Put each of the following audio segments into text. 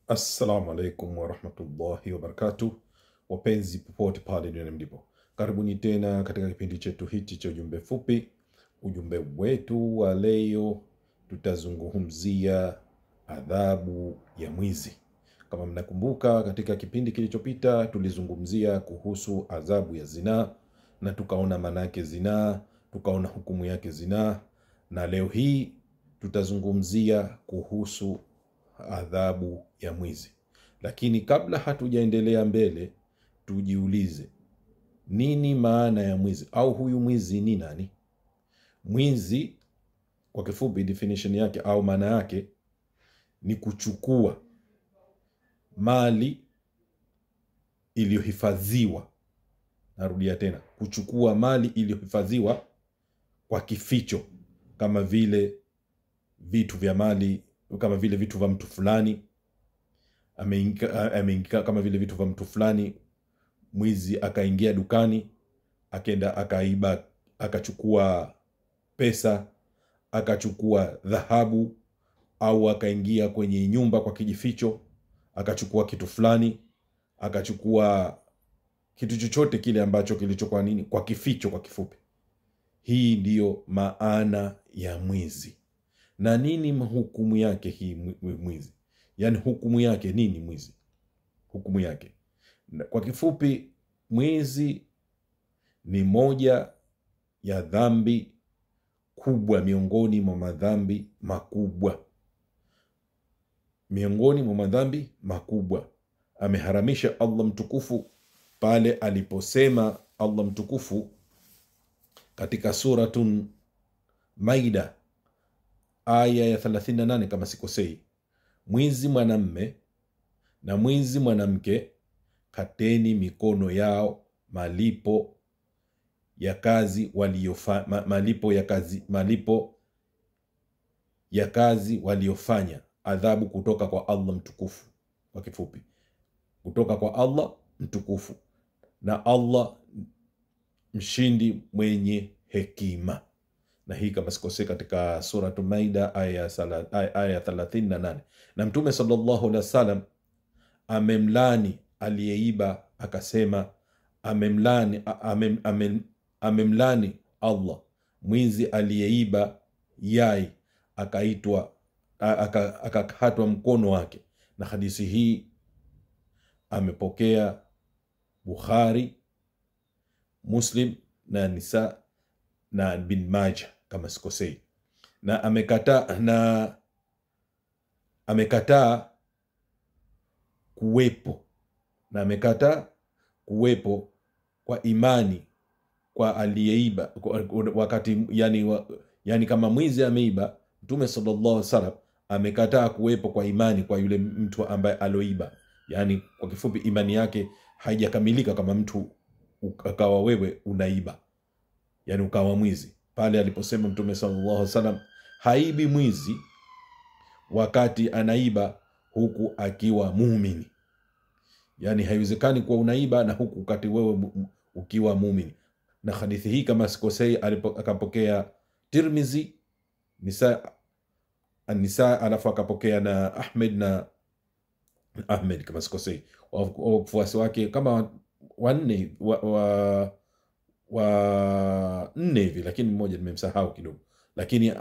Assalamu alaikum wa rahmatullahi wa barakatuh. Wapenzi popote pale duniani mlipo, karibuni tena katika kipindi chetu hichi cha ujumbe fupi. Ujumbe wetu wa leo, tutazungumzia adhabu ya mwizi. Kama mnakumbuka, katika kipindi kilichopita tulizungumzia kuhusu adhabu ya zinaa, na tukaona maana yake zinaa, tukaona hukumu yake zinaa, na leo hii tutazungumzia kuhusu adhabu ya mwizi. Lakini kabla hatujaendelea mbele, tujiulize, nini maana ya mwizi, au huyu mwizi ni nani? Mwizi kwa kifupi, definition yake au maana yake ni kuchukua mali iliyohifadhiwa. Narudia tena, kuchukua mali iliyohifadhiwa kwa kificho, kama vile vitu vya mali, kama vile vitu vya mtu fulani ameingia, kama vile vitu vya mtu fulani, mwizi akaingia dukani, akaenda akaiba, akachukua pesa, akachukua dhahabu, au akaingia kwenye nyumba kwa kijificho, akachukua kitu fulani, akachukua kitu chochote kile ambacho kilichokuwa nini, kwa kificho. Kwa kifupi, hii ndiyo maana ya mwizi. Na nini hukumu yake hii mwizi? Yaani hukumu yake nini mwizi? Hukumu yake kwa kifupi, mwizi ni moja ya dhambi kubwa miongoni mwa madhambi makubwa. Miongoni mwa madhambi makubwa ameharamisha Allah mtukufu pale aliposema Allah mtukufu katika suratun Maida aya ya 38 kama sikosei, mwizi mwanamme na mwizi mwanamke kateni mikono yao malipo ya kazi waliofanya, adhabu kutoka kwa Allah mtukufu. Kwa kifupi, kutoka kwa Allah mtukufu, na Allah mshindi mwenye hekima. Na hii kama sikosei katika suratu Maida aya 38. Na Mtume sallallahu alaihi wasallam amemlani aliyeiba, akasema amemlani Allah mwizi aliyeiba yai, akakatwa mkono wake. Na hadithi hii amepokea Bukhari, Muslim na Nisa na Bin Majah kama sikosei. Na amekataa kuwepo kwa imani kwa aliyeiba wakati yani kama mwizi ameiba, Mtume sallallahu alaihi wasallam amekataa kuwepo kwa imani kwa yule mtu ambaye aloiba. Yani kwa kifupi, imani yake haijakamilika kama mtu ukawa wewe unaiba, yani ukawa mwizi. Pale aliposema Mtume sallallahu alaihi wasallam, haibi mwizi wakati anaiba huku akiwa muumini. Yani haiwezekani kuwa unaiba na huku wakati wewe ukiwa muumini. Na hadithi hii kama sikosei akapokea Tirmizi, Nisa alafu akapokea na Ahmed kama sikosei. Wafuasi wake kama wanne nne hivi, lakini mmoja nimemsahau kidogo. Lakini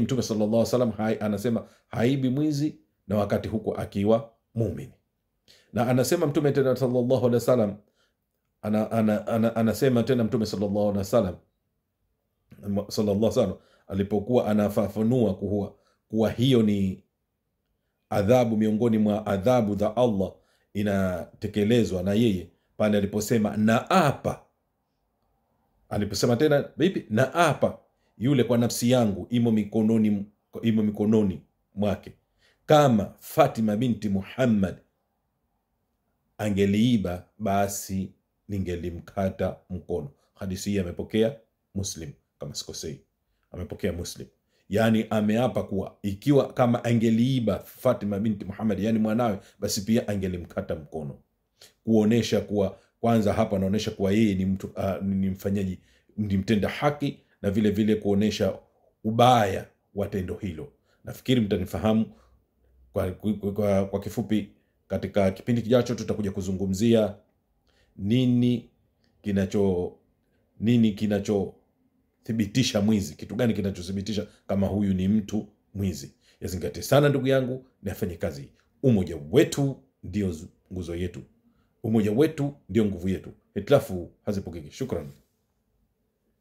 Mtume sallallahu alaihi wasallam anasema haibi mwizi na wakati huko akiwa muumini. Na anasema Mtume tena sallallahu alaihi wasallam, anasema tena Mtume sallallahu alaihi wasallam alipokuwa anafafanua kuwa hiyo ni adhabu miongoni mwa adhabu za Allah inatekelezwa na yeye, pale aliposema naapa. Aliposema tena vipi? Naapa yule kwa nafsi yangu imo mikononi mwake, kama Fatima binti Muhammad angeliiba, basi ningelimkata mkono. Hadithi hii amepokea Muslim kama sikosei, amepokea Muslim. Yani ameapa kuwa ikiwa kama angeliiba Fatima binti Muhammad, yani mwanawe, basi pia angelimkata mkono. Kuonesha kuwa, kwanza hapa anaonesha kuwa yeye ni mtu ni mfanyaji, ni mtenda haki, na vile vile kuonesha ubaya wa tendo hilo. Nafikiri mtanifahamu kwa kifupi. Katika kipindi kijacho tutakuja kuzungumzia nini kinachothibitisha mwizi, kitu gani kinachothibitisha kama huyu ni mtu mwizi. Yazingatie sana ndugu yangu, na afanye kazi. Umoja wetu ndio nguzo yetu, umoja wetu ndio nguvu yetu. Hitilafu hazipokeki. Shukran.